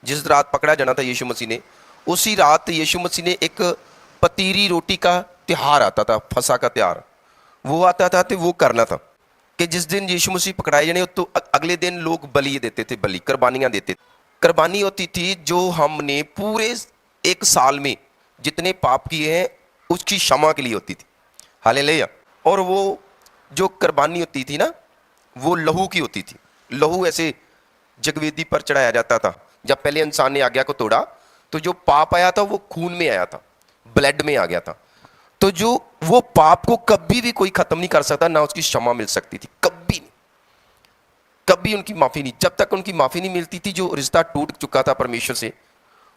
जिस रात पकड़ा जाना था यीशु मसीह ने, उसी रात यीशु मसीह ने एक पतीरी रोटी का त्योहार आता था, फसा का त्योहार वो आता था, तो वो करना था कि जिस दिन यीशु मसीह पकड़ाए जाने तो अगले दिन लोग बलि देते थे, बलि कुर्बानियां देते थे। कुर्बानी होती थी जो हमने पूरे एक साल में जितने पाप किए हैं उसकी क्षमा के लिए होती थी। हालेलुया। और वो जो कुर्बानी होती थी ना, वो लहू की होती थी। लहू ऐसे जगवेदी पर चढ़ाया जाता था। जब पहले इंसान ने आज्ञा को तोड़ा तो जो पाप आया था वो खून में आया था, ब्लड में आ गया था। तो जो वो पाप को कभी भी कोई खत्म नहीं कर सकता, ना उसकी क्षमा मिल सकती थी, कभी नहीं, कभी उनकी माफी नहीं। जब तक उनकी माफी नहीं मिलती थी, जो रिश्ता टूट चुका था परमेश्वर से,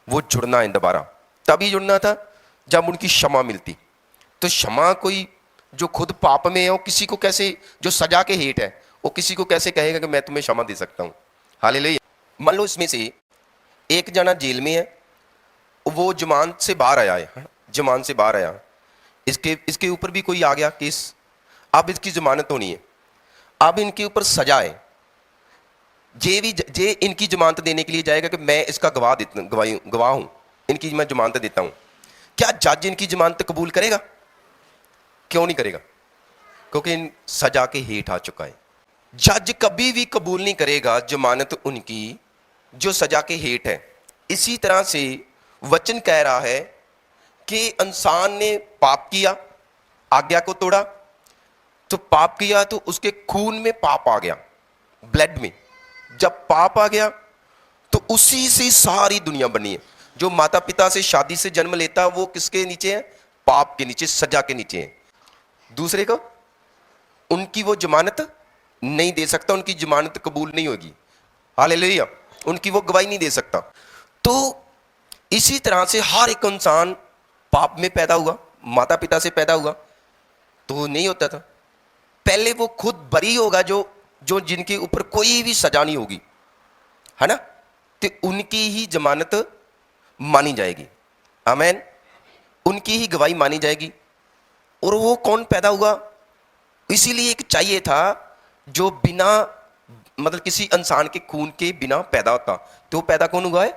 वो जुड़ना है दोबारा, तभी जुड़ना था जब उनकी क्षमा मिलती। तो क्षमा कोई जो खुद पाप में है वो किसी को कैसे, जो सजा के हेठ है, वो किसी को कैसे कहेगा कि मैं तुम्हें क्षमा दे सकता हूं। हालेलुया। मान लो इसमें से एक जना जेल में है, वो जमानत से बाहर आया है, जमानत से बाहर आया, इसके ऊपर भी कोई आ गया केस, अब इसकी जमानत होनी है, अब इनके ऊपर सजा है। जे इनकी जमानत देने के लिए जाएगा कि मैं इसका गवाह हूं, इनकी मैं जमानत देता हूं। क्या जज इनकी जमानत कबूल करेगा? क्यों नहीं करेगा? क्योंकि इन सजा के हेठ आ चुका है। जज कभी भी कबूल नहीं करेगा जमानत उनकी जो सजा के हेठ है। इसी तरह से वचन कह रहा है कि इंसान ने पाप किया, आज्ञा को तोड़ा, तो पाप किया तो उसके खून में पाप आ गया, ब्लड में। जब पाप आ गया तो उसी से सारी दुनिया बनी है। जो माता पिता से शादी से जन्म लेता वो किसके नीचे है? पाप के नीचे, सजा के नीचे है। दूसरे को उनकी वो जमानत नहीं दे सकता, उनकी जमानत कबूल नहीं होगी। हालेलुया। उनकी वो गवाही नहीं दे सकता। तो इसी तरह से हर एक इंसान पाप में पैदा हुआ, माता पिता से पैदा हुआ तो नहीं होता था। पहले वो खुद बरी होगा, जो जिनके ऊपर कोई भी सजा नहीं होगी, है ना, तो उनकी ही जमानत मानी जाएगी। आमीन। उनकी ही गवाही मानी जाएगी। और वो कौन पैदा हुआ? इसीलिए एक चाहिए था जो बिना, मतलब किसी इंसान के खून के बिना पैदा होता। तो पैदा कौन हुआ है?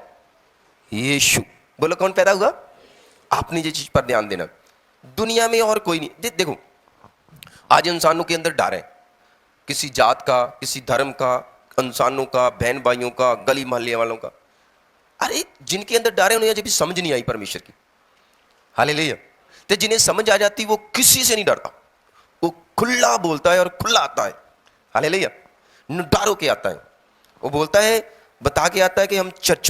यीशु। बोलो कौन पैदा हुआ? आपने ये चीज पर ध्यान देना। दुनिया में और कोई नहीं। देखो आज इंसानों के अंदर डर है, किसी जात का, किसी धर्म का, इंसानों का, बहन भाइयों का, गली मोहल्ले वालों का। अरे जिनके अंदर डर है उन्हें अभी समझ नहीं आई परमेश्वर की। हालेलुया। तो जिन्हें समझ आ जाती वो किसी से नहीं डरता, वो खुला बोलता है और खुला आता है। हालेलुया। डर के आता है, वो बोलता है, बता के आता है कि हम चर्च